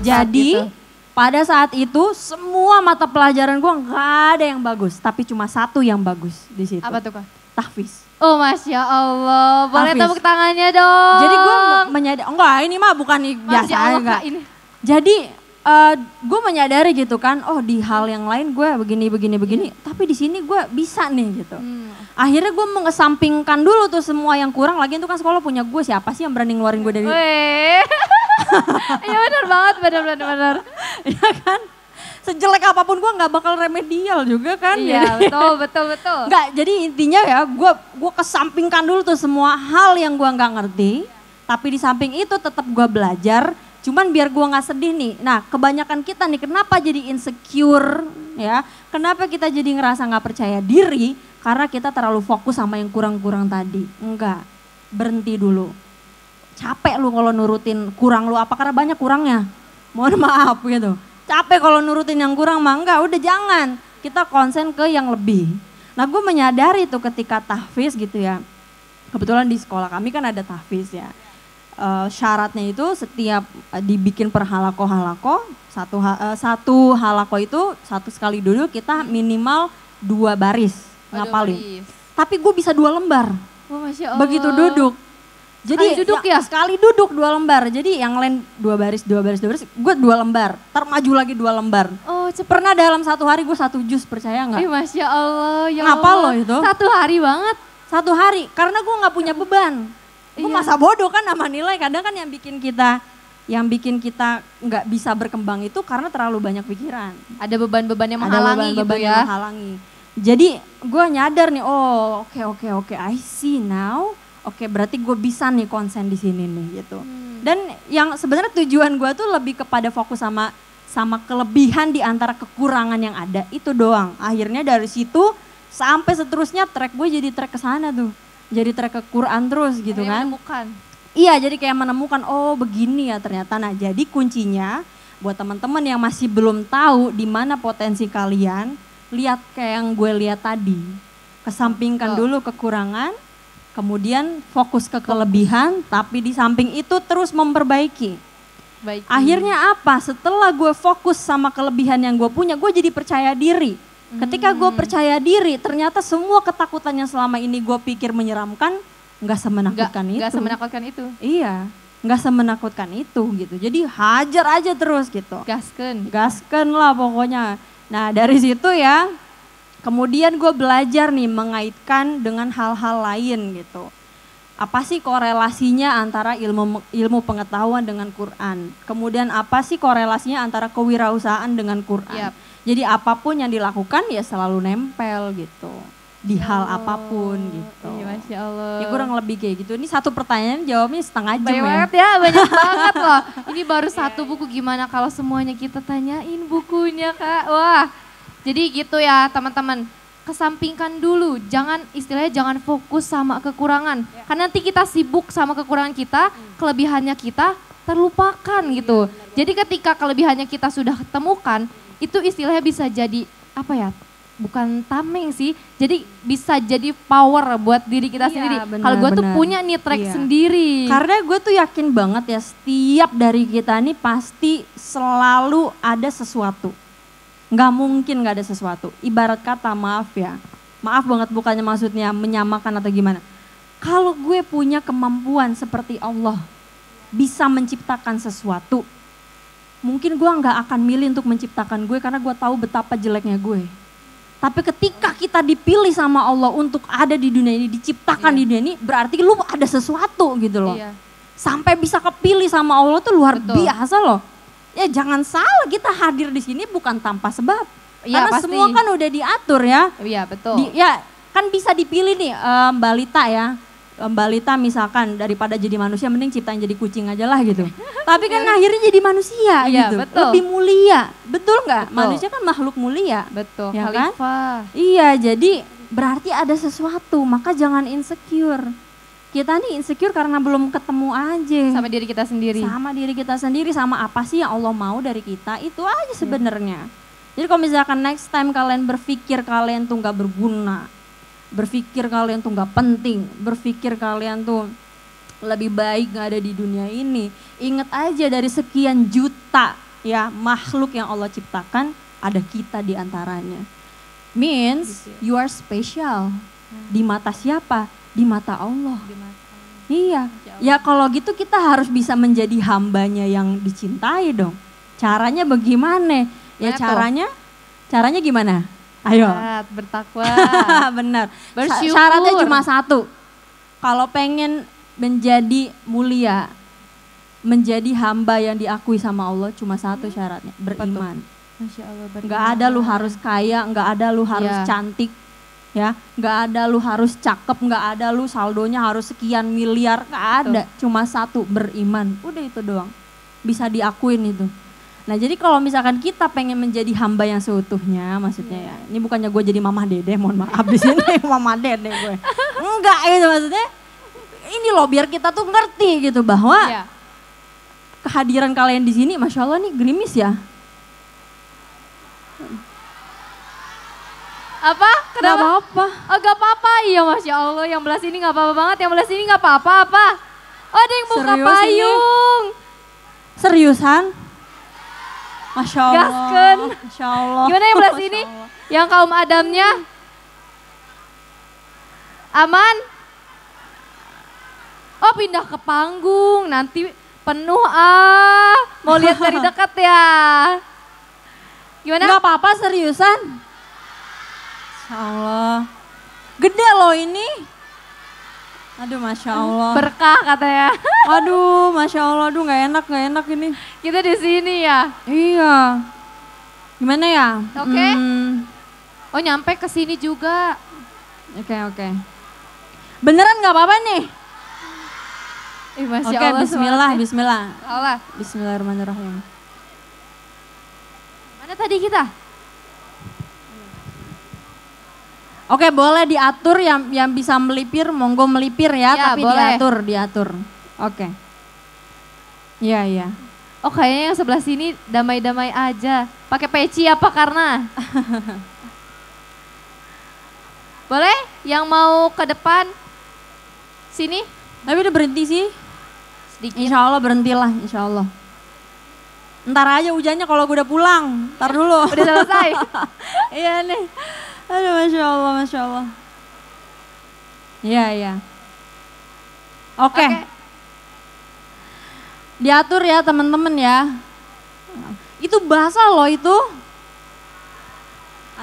Jadi gitu. pada saat itu semua mata pelajaran gue nggak ada yang bagus, tapi cuma satu yang bagus di situ. Apa tuh Kak? Tahfiz. Oh Masya Allah, boleh Tahfiz. tepuk tangannya dong. Jadi gue menyadari, enggak ini mah bukan biasa Masya Allah, enggak. Kak, ini. Jadi gue menyadari gitu kan, oh di hal yang lain gue begini, tapi di sini gue bisa nih gitu. Akhirnya gue mengesampingkan dulu tuh semua yang kurang, lagi itu kan sekolah punya gue, siapa sih yang berani ngeluarin gue dari... Weh. Iya benar banget, benar. Ya kan? Sejelek apapun gue nggak bakal remedial juga kan. Iya betul. Nggak, jadi intinya ya gue kesampingkan dulu tuh semua hal yang gue nggak ngerti. Tapi di samping itu tetap gue belajar, cuman biar gue nggak sedih nih. Nah kebanyakan kita nih kenapa jadi insecure ya. Kenapa kita jadi ngerasa nggak percaya diri, karena kita terlalu fokus sama yang kurang-kurang tadi. Enggak, berhenti dulu. Capek lu kalau nurutin kurang lu apa, karena banyak kurangnya. Mohon maaf gitu. Capek kalau nurutin yang kurang mah, enggak, udah jangan. Kita konsen ke yang lebih. Nah gue menyadari tuh ketika tahfiz gitu ya. Kebetulan di sekolah kami kan ada tahfiz ya. Syaratnya itu setiap dibikin per halako, satu halako itu satu sekali duduk kita minimal 2 baris ngapalin. Tapi gue bisa 2 lembar. Oh, Masya Allah. Begitu duduk. Jadi sekali duduk ya? Sekali duduk 2 lembar. Jadi yang lain 2 baris, gue 2 lembar. Ntar maju lagi 2 lembar. Oh cepet. Pernah dalam 1 hari gue 1 juz, percaya gak? Masya Allah. Ya Ngapa Allah. lo itu? 1 hari banget. 1 hari, karena gue gak punya beban. Gue masa bodoh kan sama nilai, kadang kan yang bikin kita nggak bisa berkembang itu karena terlalu banyak pikiran. Ada beban-beban yang menghalangi gitu ya. Yang menghalangi. Jadi gue nyadar nih, oh oke, I see now. Oke, berarti gue bisa nih konsen di sini nih gitu. Dan yang sebenarnya tujuan gue tuh lebih kepada fokus sama kelebihan di antara kekurangan yang ada itu doang. Akhirnya dari situ sampai seterusnya track gue jadi track ke sana tuh. Jadi track ke Quran terus gitu kan. Menemukan. Iya, jadi kayak menemukan, oh begini ya ternyata. Nah jadi kuncinya buat teman-teman yang masih belum tahu di mana potensi kalian, lihat kayak yang gue lihat tadi. Kesampingkan dulu kekurangan, kemudian fokus ke kelebihan, tapi di samping itu terus memperbaiki. Baik. Akhirnya apa? Setelah gue fokus sama kelebihan yang gue punya, gue jadi percaya diri. Ketika gue percaya diri, ternyata semua ketakutan yang selama ini gue pikir menyeramkan, nggak semenakutkan itu. Nggak semenakutkan itu. Iya, nggak semenakutkan itu gitu. Jadi hajar aja terus gitu. Gasken lah pokoknya. Nah dari situ ya, kemudian gue belajar nih mengaitkan dengan hal-hal lain gitu. Apa sih korelasinya antara ilmu pengetahuan dengan Quran? Kemudian apa sih korelasinya antara kewirausahaan dengan Quran? Jadi apapun yang dilakukan ya selalu nempel gitu. Di hal apapun gitu. Iya Masya Allah. Ya kurang lebih kayak gitu. Ini satu pertanyaan jawabnya setengah jam banyak banget loh. Ini baru satu buku, gimana kalau semuanya kita tanyain bukunya Kak? Wah. Jadi gitu ya teman-teman, kesampingkan dulu, jangan fokus sama kekurangan. Karena nanti kita sibuk sama kekurangan kita, kelebihannya kita terlupakan gitu. Jadi ketika kelebihannya kita sudah temukan, itu istilahnya bisa jadi apa ya? Bukan tameng sih, jadi bisa jadi power buat diri kita sendiri. Kalau gue tuh punya nih track sendiri. Karena gue tuh yakin banget ya, setiap dari kita nih pasti selalu ada sesuatu. Nggak mungkin nggak ada sesuatu. Ibarat kata maaf banget bukannya maksudnya menyamakan atau gimana. Kalau gue punya kemampuan seperti Allah, bisa menciptakan sesuatu, mungkin gue nggak akan milih untuk menciptakan gue karena gue tahu betapa jeleknya gue. Tapi ketika kita dipilih sama Allah untuk ada di dunia ini, diciptakan di dunia ini, berarti lu ada sesuatu gitu loh. Sampai bisa kepilih sama Allah tuh luar biasa loh. Ya jangan salah, kita hadir di sini bukan tanpa sebab. Karena pasti. Semua kan udah diatur ya. Iya betul. Ya kan bisa dipilih nih Mbak Lita ya. Mbak Lita misalkan daripada jadi manusia mending ciptain jadi kucing aja lah gitu. Tapi kan akhirnya jadi manusia gitu. Betul. Lebih mulia, betul nggak? Manusia kan makhluk mulia. Betul, ya Khalifah. Kan? Iya, jadi berarti ada sesuatu, maka jangan insecure. Kita nih insecure karena belum ketemu aja. Sama diri kita sendiri. Sama diri kita sendiri, sama apa sih yang Allah mau dari kita, itu aja sebenarnya. Jadi kalau misalkan next time kalian berpikir kalian tuh nggak berguna, berpikir kalian tuh nggak penting, berpikir kalian tuh lebih baik nggak ada di dunia ini, ingat aja dari sekian juta ya makhluk yang Allah ciptakan, ada kita di antaranya. Means you are special. Di mata siapa? Di mata Allah. Iya. Ya kalau gitu kita harus bisa menjadi hambanya yang dicintai dong. Caranya bagaimana? Ya caranya gimana? Ayo. Bertakwa. Benar. Bersyukur. Syaratnya cuma satu. Kalau pengen menjadi mulia, menjadi hamba yang diakui sama Allah, cuma satu syaratnya, beriman. Masya Allah, beriman. Nggak ada lu harus kaya, nggak ada lu harus cantik, ya, nggak ada lu harus cakep, nggak ada lu saldonya harus sekian miliar, nggak ada. Cuma satu, beriman. Udah itu doang. Bisa diakuin itu. Nah jadi kalau misalkan kita pengen menjadi hamba yang seutuhnya, maksudnya ya, ini bukannya gue jadi mamah dede, mohon maaf di sini mamah dede gue. Enggak itu maksudnya, ini loh biar kita tuh ngerti gitu bahwa kehadiran kalian di sini, masya Allah nih gerimis ya. Apa? Kenapa? Gak apa-apa. Oh gak apa-apa, iya Masya Allah, yang belah sini gak apa-apa banget, yang belah sini gak apa-apa, apa? Oh ada yang buka Serius payung. Seriusan? Masya Allah. Gasken. Masya Allah. Gimana yang belah sini? Yang kaum Adamnya? Aman? Oh pindah ke panggung, nanti penuh mau lihat dari dekat ya. Gimana? Gak apa-apa seriusan? Masya Allah. Gede loh ini. Aduh Masya Allah. Berkah katanya. Aduh Masya Allah, aduh gak enak ini. Kita di sini ya. Iya. Gimana ya? Oke. Oh nyampe ke sini juga. Oke. Beneran gak apa-apa nih? Masya Oke, Allah. bismillah. Allah. Bismillahirrahmanirrahim. Mana tadi kita? Oke, boleh diatur yang bisa melipir, monggo melipir ya, tapi boleh. diatur. Oke. Iya. Oh kayaknya yang sebelah sini damai-damai aja. Pakai peci apa karena? Boleh? Yang mau ke depan? Sini? Tapi udah berhenti sih. Sedikit. Insya Allah berhentilah, insya Allah. Ntar aja hujannya kalau gue udah pulang, ntar dulu. Udah selesai? Iya nih. Aduh Masya Allah. Iya. Oke. Diatur ya teman-teman ya. Itu bahasa loh itu.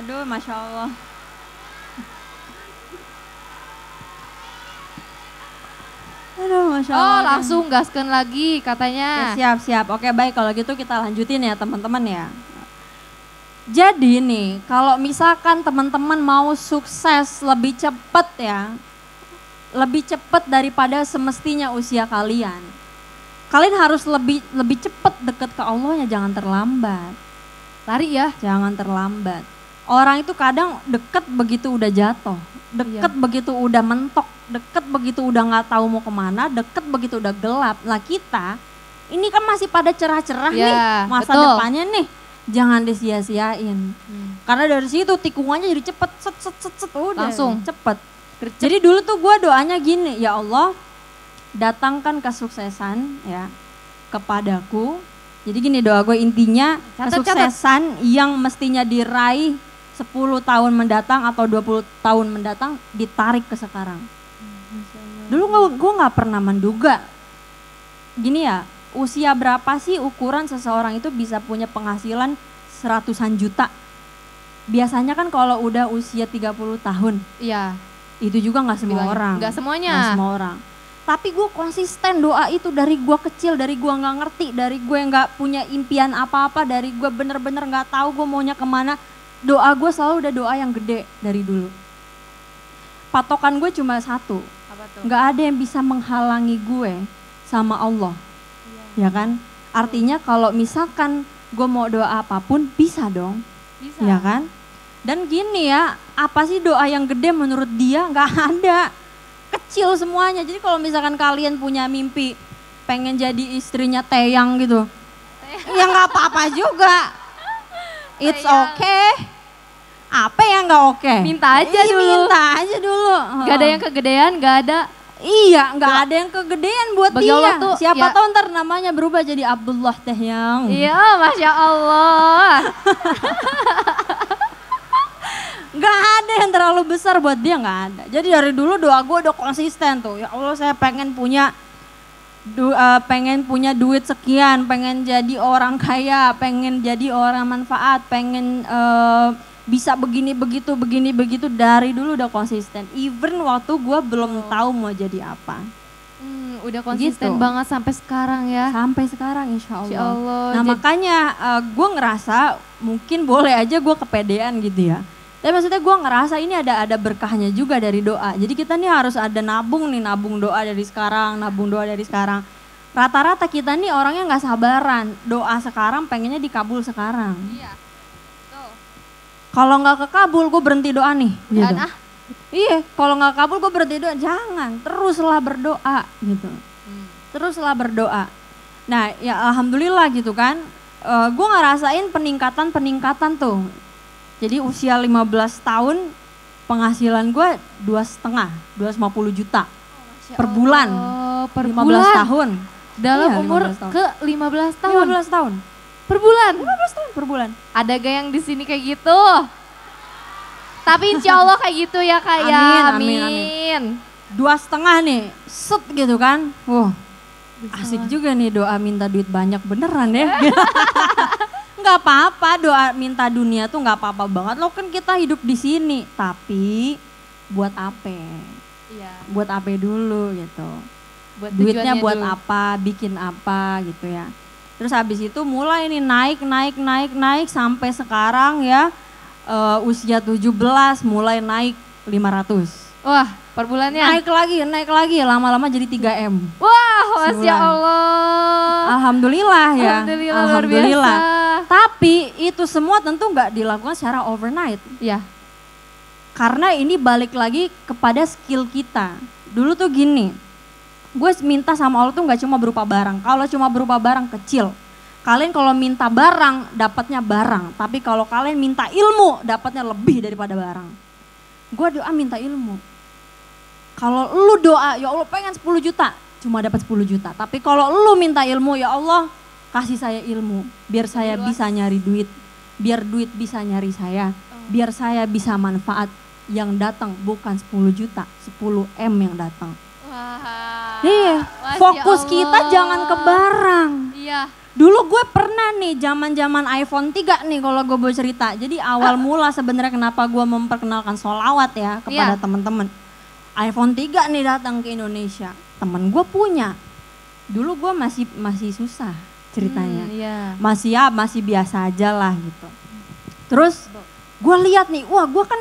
Aduh Masya Allah. Aduh Masya Allah. Oh langsung gaskan lagi katanya. Ya, siap. Oke baik kalau gitu kita lanjutin ya teman-teman ya. Jadi nih, kalau misalkan teman-teman mau sukses lebih cepat ya, lebih cepat daripada semestinya usia kalian, kalian harus lebih cepat dekat ke Allahnya, jangan terlambat. Lari ya? Jangan terlambat. Orang itu kadang deket begitu udah jatuh, deket begitu udah mentok, deket begitu udah nggak tahu mau kemana, deket begitu udah gelap. Lah kita, ini kan masih pada cerah-cerah nih masa depannya nih. Jangan disia-siain. Karena dari situ tikungannya jadi cepet, set, udah langsung cepet. Jadi dulu tuh gue doanya gini, ya Allah datangkan kesuksesan ya kepadaku. Jadi gini doa gue intinya, kesuksesan yang mestinya diraih 10 tahun mendatang atau 20 tahun mendatang ditarik ke sekarang. Dulu gue gak pernah menduga. Gini ya, usia berapa sih ukuran seseorang itu bisa punya penghasilan seratusan juta? Biasanya kan kalau udah usia 30 tahun. Iya. Itu juga gak semua orang. Gak semuanya. Gak semua orang. Tapi gue konsisten doa itu dari gue kecil, dari gue gak ngerti, dari gue gak punya impian apa-apa, dari gue bener-bener gak tahu gue maunya kemana. Doa gue selalu udah doa yang gede dari dulu. Patokan gue cuma satu. Apa tuh? Gak ada yang bisa menghalangi gue sama Allah. Ya kan? Artinya kalau misalkan gue mau doa apapun bisa dong. Bisa. Ya kan? Dan gini ya, apa sih doa yang gede menurut dia? Gak ada. Kecil semuanya. Jadi kalau misalkan kalian punya mimpi pengen jadi istrinya Teyang gitu. Ya gak apa-apa juga. It's okay. Apa yang gak oke? Minta aja dulu. Minta aja dulu. Gak ada yang kegedean, gak ada Iya, nggak ada yang kegedean buat Bagi dia. Allah tuh, Siapa ya. tahu ntar namanya berubah jadi Abdullah Teh Yang. Iya, Masya Allah. Nggak ada yang terlalu besar buat dia, nggak ada. Jadi dari dulu doa gue udah konsisten tuh. Ya Allah, saya pengen punya duit sekian, pengen jadi orang kaya, pengen jadi orang manfaat, pengen bisa begini begitu dari dulu udah konsisten. Even waktu gue belum tahu mau jadi apa. Udah konsisten Gitu. banget sampai sekarang ya. Sampai sekarang insya Allah. Insya Allah. Nah makanya gue ngerasa mungkin boleh aja gue kepedean gitu ya. Tapi maksudnya gue ngerasa ini ada berkahnya juga dari doa. Jadi kita nih harus ada nabung doa dari sekarang, nabung doa dari sekarang. Rata-rata kita nih orangnya nggak sabaran. Doa sekarang pengennya dikabul sekarang. Iya. Tuh. Kalau nggak kekabul gue berhenti doa nih. Gitu. Dan Iya, kalau nggak kabul gue berhenti doa. Jangan, teruslah berdoa gitu. Teruslah berdoa. Nah ya alhamdulillah gitu kan. Gue ngerasain peningkatan tuh. Jadi usia 15 tahun penghasilan gue 250 juta per bulan. Per 15 bulan. tahun. Dalam Iya, umur 15 tahun. ke 15 tahun. 15 tahun. Per bulan. 15 tahun per bulan. Ada gak yang di sini kayak gitu? Tapi insya Allah kayak gitu ya Kak ya. Amin. 2,5 nih, set gitu kan. Wah, asik juga nih doa minta duit banyak beneran ya. Nggak apa-apa doa minta dunia tuh nggak apa-apa banget. Lo kan kita hidup di sini, tapi buat apa? Iya. Buat apa dulu gitu. Buat Duitnya tujuannya buat dulu. apa, bikin apa gitu ya. Terus habis itu mulai nih naik sampai sekarang ya usia 17 mulai naik 500. Wah, per bulannya. Naik lagi, lama-lama jadi 3M. Wah, Masya Sebulan. Allah. Alhamdulillah ya. Alhamdulillah, luar biasa. Tapi itu semua tentu nggak dilakukan secara overnight. Ya. Karena ini balik lagi kepada skill kita. Dulu tuh gini, gue minta sama Allah tuh nggak cuma berupa barang. Kalau cuma berupa barang kecil. Kalian kalau minta barang, dapatnya barang. Tapi kalau kalian minta ilmu, dapatnya lebih daripada barang. Gue doa minta ilmu. Kalau lu doa, ya Allah pengen 10 juta, cuma dapat 10 juta. Tapi kalau lu minta ilmu, ya Allah kasih saya ilmu. Biar saya bisa nyari duit, biar duit bisa nyari saya. Biar saya bisa manfaat yang datang bukan 10 juta, 10 M yang datang. Wah. Iya, Masya fokus Allah. kita jangan ke barang. Iya. Dulu gue pernah nih zaman iPhone 3 nih kalau gue mau cerita. Jadi awal mula sebenarnya kenapa gue memperkenalkan sholawat ya kepada teman-teman. iPhone 3 nih datang ke Indonesia. Temen gue punya. Dulu gue masih susah ceritanya. Iya. Masih biasa aja lah gitu. Terus gue lihat nih, wah gue kan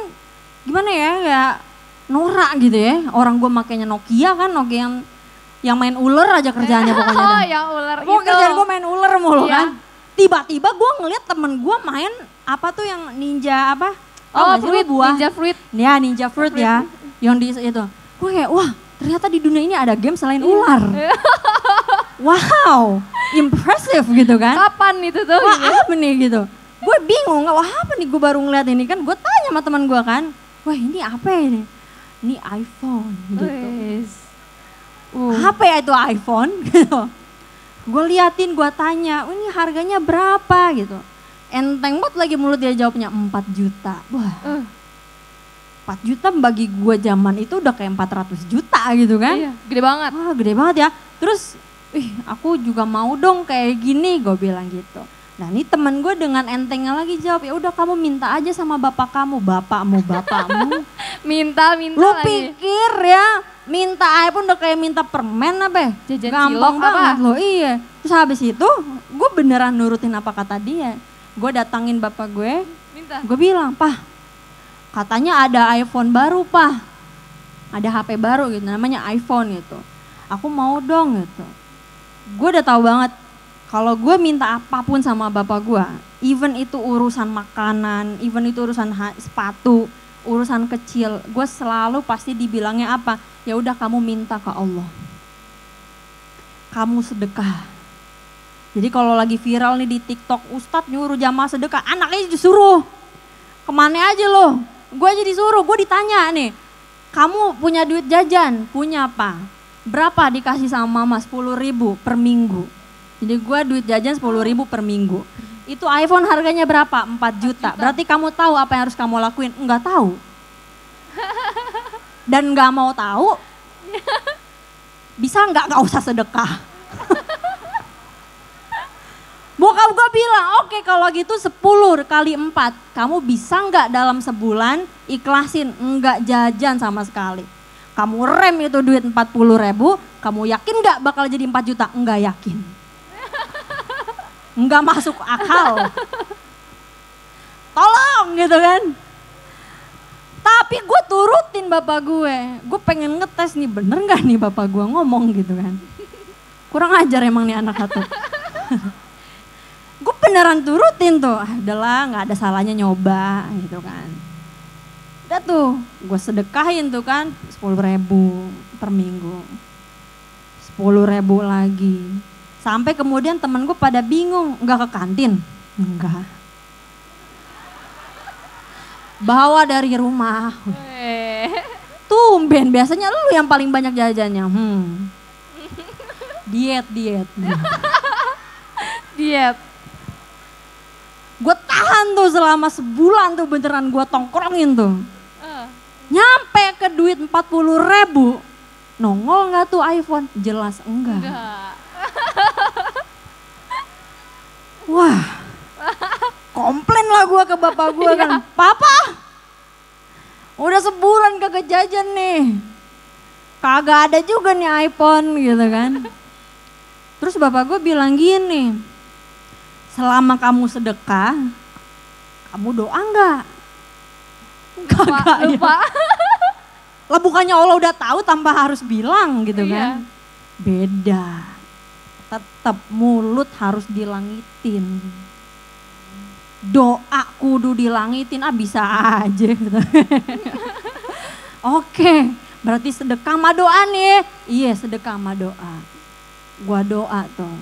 gimana ya norak gitu ya. Orang gue makainya Nokia kan, Nokia yang main ular aja kerjaannya pokoknya. Oh, yang ular itu. Pokoknya kerjaan gue main ular mulu Iya. kan. Tiba-tiba gue ngeliat temen gue main apa tuh yang ninja apa? Oh, nggak sih lu fruit, buah. ninja fruit. Ya ninja fruit ya. Yang di itu. Gue kayak wah ternyata di dunia ini ada game selain ular. Wow, impressive gitu kan. Kapan itu tuh? Wah apa nih gitu. Gue bingung, wah apa nih gue baru ngeliat ini kan. Gue tanya sama teman gue kan. Wah ini apa ini? Ini iPhone gitu. Wes. Apa ya itu iPhone gitu. Gue liatin, gue tanya, oh, ini harganya berapa gitu. Enteng banget lagi mulut dia jawabnya 4 juta. Wah 4 juta bagi gue zaman itu udah kayak 400 juta gitu kan. Iya, gede banget. Wah gede banget ya. Terus, aku juga mau dong kayak gini, gue bilang gitu. Nah ini temen gue dengan entengnya lagi jawab, ya udah kamu minta aja sama bapak kamu, bapakmu. Minta Lu lagi. pikir ya, minta iPhone udah kayak minta permen apa ya? Jajan Gampang cilok banget apa? loh, iya. Terus habis itu, gue beneran nurutin apa kata dia. Gue datangin bapak gue, Minta. gue bilang, Pak, katanya ada iPhone baru, Pak. Ada HP baru gitu, namanya iPhone gitu. Aku mau dong gitu. Gue udah tahu banget, kalau gue minta apapun sama bapak gue, even itu urusan makanan, even itu urusan sepatu, urusan kecil, gue selalu pasti dibilangnya apa? Ya udah kamu minta ke Allah. Kamu sedekah. Jadi kalau lagi viral nih di TikTok, Ustadz nyuruh jamaah sedekah, anaknya disuruh. Kemana aja loh? Gue aja disuruh, gue ditanya nih, Kamu punya duit jajan, punya apa? Berapa dikasih sama mama? 10.000 per minggu. Jadi gue duit jajan 10.000 per minggu. Itu iPhone harganya berapa? 4 juta. Berarti kamu tahu apa yang harus kamu lakuin? Enggak tahu. Dan enggak mau tahu. Bisa enggak usah sedekah. Bokap gue bilang, oke kalau gitu 10 kali 4. Kamu bisa enggak dalam sebulan ikhlasin enggak jajan sama sekali. Kamu rem itu duit 40.000, kamu yakin enggak bakal jadi 4 juta? Enggak yakin. Enggak masuk akal. Tolong gitu kan. Tapi gue turutin bapak gue. Gue pengen ngetes nih bener gak nih bapak gue ngomong gitu kan. Kurang ajar emang nih anak satu. Gue beneran turutin tuh, udahlah gak ada salahnya nyoba gitu kan. Udah tuh, gue sedekahin tuh kan 10.000 per minggu. 10.000 lagi. Sampai kemudian temen gue pada bingung, gak ke kantin? Enggak. Bawa dari rumah. Tumben, biasanya lu yang paling banyak jajannya. Diet. Diet. Gue tahan tuh selama sebulan tuh beneran gue tongkrongin tuh. Nyampe ke duit 40.000. Nongol gak tuh iPhone? Jelas enggak. Wah, komplain lah gue ke bapak gue kan. Papa, udah sebulan kagak jajan nih. Kagak ada juga nih iPhone gitu kan. Terus bapak gue bilang gini, selama kamu sedekah, kamu doa enggak? Kagak Lupa. Lah bukannya Allah udah tahu tanpa harus bilang gitu kan. Iya. Beda. Tetap mulut harus dilangitin. Doa kudu dilangitin, bisa aja gitu. Oke, berarti sedekah sama doa nih. Iya sedekah sama doa. Gua doa tuh.